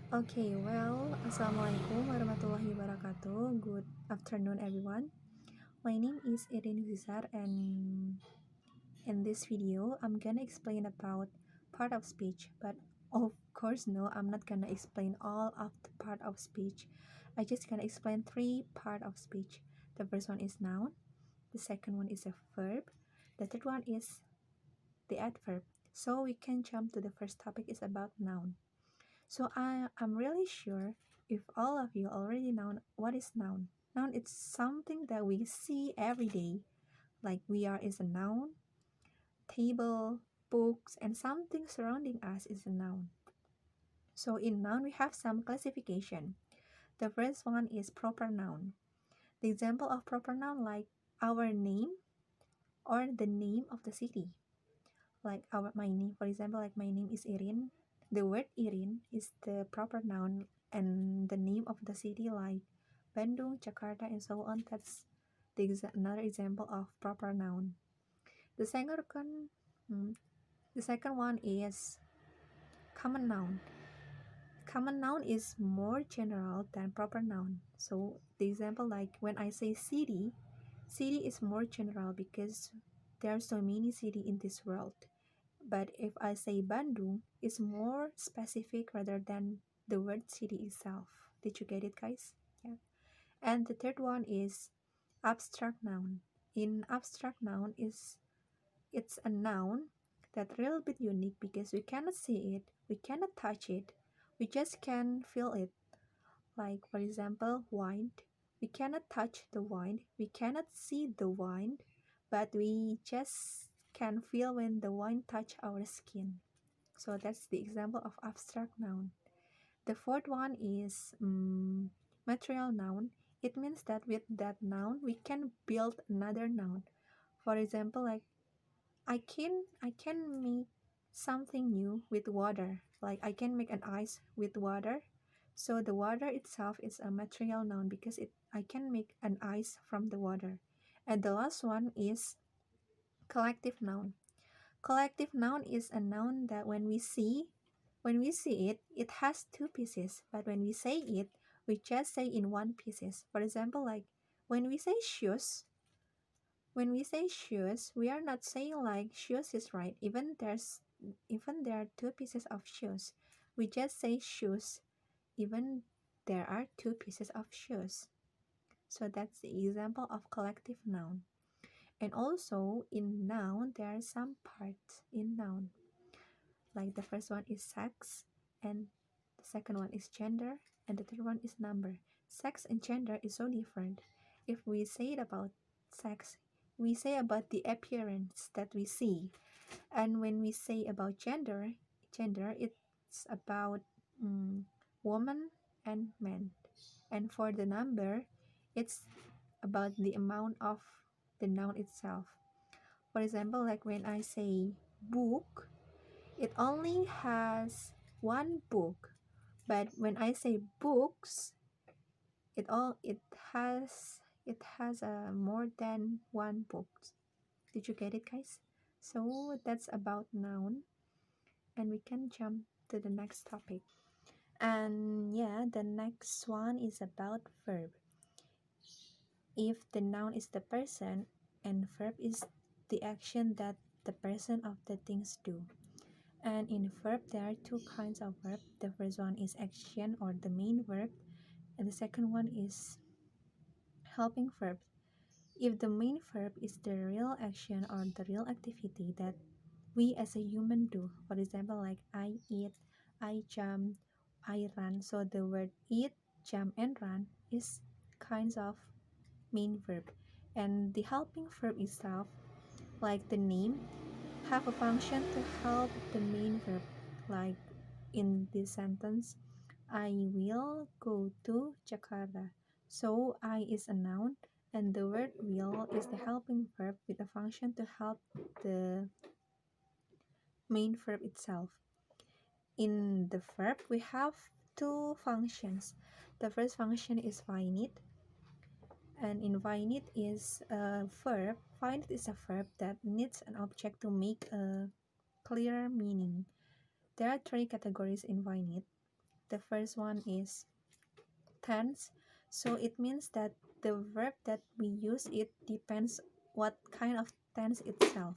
Okay, well, Assalamualaikum warahmatullahi wabarakatuh. Good afternoon, everyone. My name is Irin Yusysar, and in this video, I'm gonna explain about part of speech. But of course, no, I'm not gonna explain all of the part of speech. I just gonna explain three part of speech. The first one is noun. The second one is a verb. The third one is the adverb. So we can jump to the first topic is about noun. So I'm really sure if all of you already know what is noun. Noun is something that we see every day. Like we are is a noun, table, books, and something surrounding us is a noun. So in noun we have some classification. The first one is proper noun. The example of proper noun like our name or the name of the city. Like my name, for example, like my name is Irin. The word Irin is the proper noun and the name of the city like Bandung, Jakarta, and so on. That's another example of proper noun. The second, hmm, the second one is common noun. Common noun is more general than proper noun. So the example like when I say city, city is more general because there are so many cities in this world. But if I say Bandung, it's more specific rather than the word city itself. Did you get it, guys? Yeah. And the third one is abstract noun. In abstract noun it's a noun that a little bit unique because we cannot see it, we cannot touch it, we just can feel it. Like for example, wine. We cannot touch the wine, we cannot see the wine, but we just can feel when the wine touch our skin. So that's the example of abstract noun. The fourth one is material noun. It means that with that noun we can build another noun. For example, like I can make something new with water. Like I can make an ice with water. So the water itself is a material noun because I can make an ice from the water. And the last one is collective noun. Collective noun is a noun that when we see it, it has two pieces, but when we say it, we just say in one pieces. For example, like when we say shoes, when we say shoes, we are not saying like shoes is right, even there are two pieces of shoes. We just say shoes, even there are two pieces of shoes. So that's the example of collective noun. And also in noun, there are some parts in noun. Like the first one is sex, and the second one is gender, and the third one is number. Sex and gender is so different. If we say it about sex, we say about the appearance that we see. And when we say about gender it's about woman and man. And for the number, it's about the amount of the noun itself. For example, like when I say book, it only has one book, but when I say books, it has more than one book. Did you get it, guys? So that's about noun, and we can jump to the next topic. And yeah, the next one is about verb. If the noun is the person and verb is the action that the person of the things do. And in verb, there are two kinds of verb. The first one is action or the main verb, and the second one is helping verb. If the main verb is the real action or the real activity that we as a human do, for example, like I eat, I jump, I run. So the word eat, jump, and run is kinds of main verb. And the helping verb itself, like the name, have a function to help the main verb. Like in this sentence, I will go to Jakarta. So I is a noun and the word will is the helping verb with a function to help the main verb itself. In the verb, we have two functions. The first function is finite, and in finite is a verb. Finite is a verb that needs an object to make a clearer meaning. There are three categories in finite. The first one is tense. So it means that the verb that we use, it depends what kind of tense itself.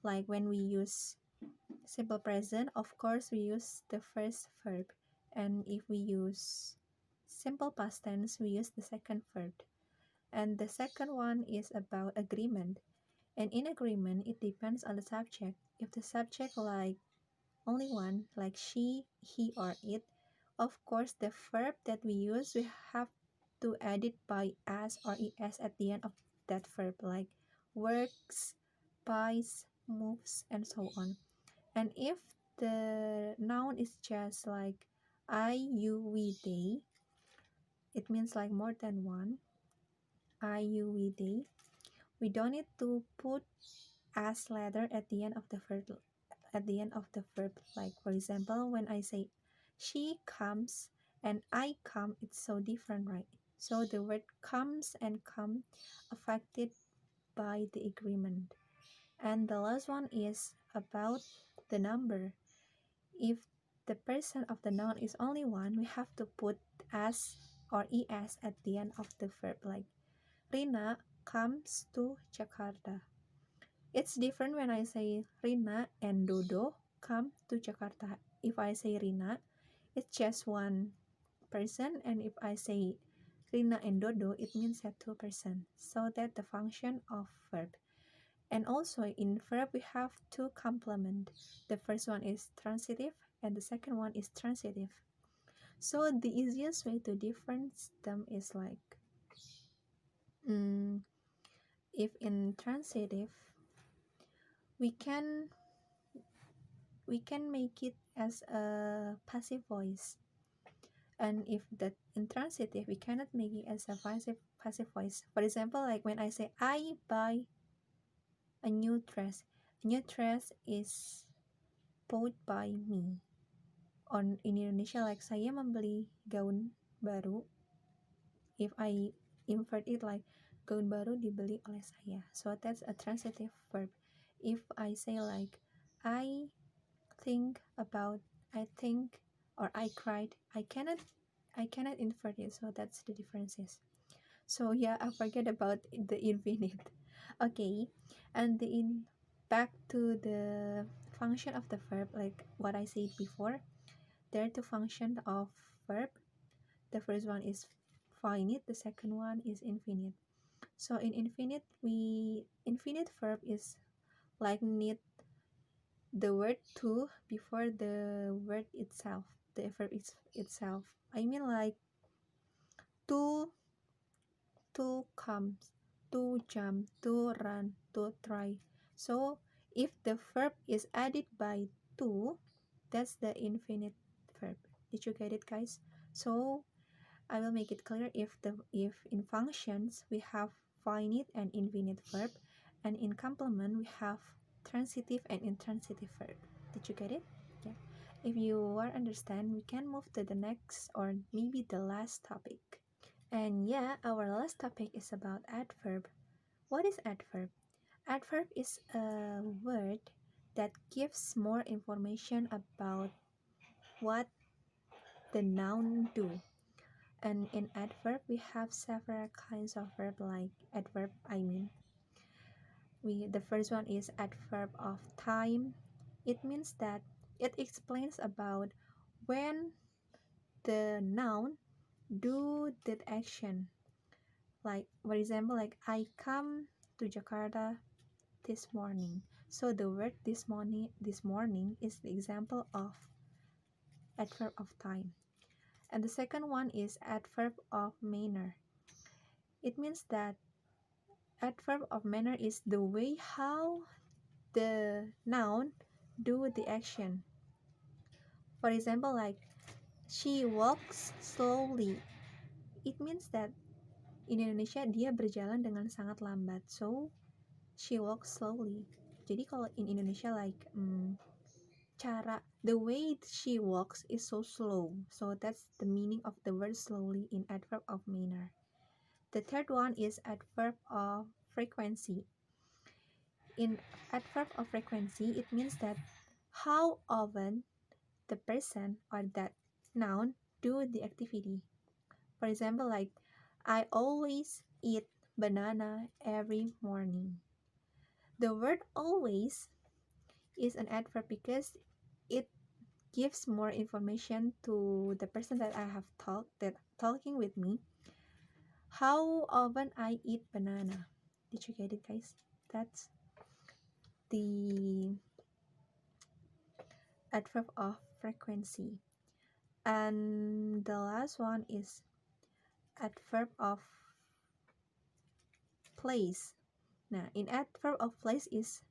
Like when we use simple present, of course we use the first verb. And if we use simple past tense, we use the second verb. And the second one is about agreement. And in agreement, it depends on the subject. If the subject like only one, like she, he, or it, of course the verb that we use, we have to add it by as or es at the end of that verb, like works, buys, moves, and so on. And if the noun is just like I, you, we, they, it means like more than one. I, you, we, they. We don't need to put as letter at the end of the verb. At the end of the verb, like for example, when I say she comes and I come, it's so different, right? So the word comes and come affected by the agreement. And the last one is about the number. If the person of the noun is only one, we have to put as or es at the end of the verb, like Rina comes to Jakarta. It's different when I say Rina and Dodo come to Jakarta. If I say Rina, it's just one person, and if I say Rina and Dodo, it means that two person. So that the function of verb. And also in verb we have two complement. The first one is transitive and the second one is transitive. So the easiest way to difference them is like if in transitive we can make it as a passive voice, and if that intransitive we cannot make it as a passive voice. For example, like when I say I buy a new dress is bought by me. On in Indonesia, like saya membeli gaun baru, if I invert it like gaun baru dibeli oleh saya, so that's a transitive verb. If I say like I think about, I think, or I cried, I cannot invert it, so that's the differences. So yeah, I forget about the infinite. Okay, and back to the function of the verb, like what I said before, there are two functions of verb. The first one is finite, the second one is infinite. So in infinite verb is like need the word to before the word itself, the verb itself. I mean like to comes, to jump, to run, to try. So if the verb is added by to, that's the infinite verb. Did you get it, guys? So I will make it clear. If in functions we have finite and infinite verb, and in complement we have transitive and intransitive verb. Did you get it? Yeah. If you are understand, we can move to the next or maybe the last topic. And yeah, our last topic is about adverb. What is adverb? Adverb is a word that gives more information about what the noun do. And in adverb, we have several kinds of verb, like adverb, the first one is adverb of time. It means that it explains about when the noun do that action. Like for example, like I come to Jakarta this morning. So the word this morning is the example of adverb of time. And the second one is adverb of manner. It means that adverb of manner is the way how the noun do the action. For example, like she walks slowly. It means that in Indonesia dia berjalan dengan sangat lambat. So she walks slowly. Jadi kalau in Indonesia like the way she walks is so slow. So that's the meaning of the word slowly in adverb of manner. The third one is adverb of frequency. In adverb of frequency, it means that how often the person or that noun do the activity. For example, like I always eat banana every morning. The word always is an adverb because it gives more information to the person that I have talking with me. How often I eat banana. Did you get it, guys? That's the adverb of frequency. And the last one is adverb of place. Now, in adverb of place is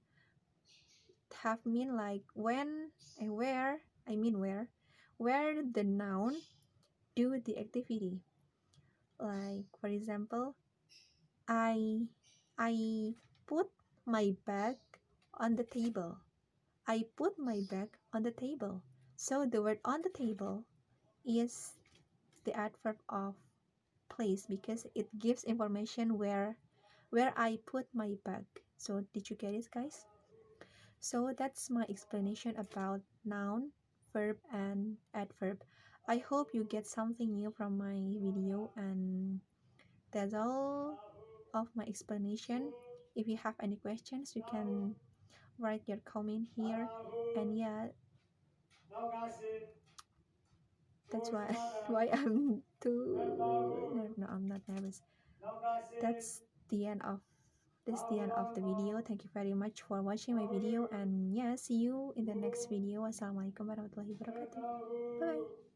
have mean like when and where, I mean where the noun do the activity. Like for example, I I put my bag on the table. I put my bag on the table. So the word on the table is the adverb of place because it gives information where I put my bag. So did you get it, guys? So that's my explanation about noun, verb, and adverb. I hope you get something new from my video, and that's all of my explanation. If you have any questions, you can write your comment here. And yeah, that's why why I'm too no, I'm not nervous. That's the end of the end of the video. Thank you very much for watching my video, and yeah, see you in the next video. Wassalamualaikum warahmatullahi wabarakatuh. Bye.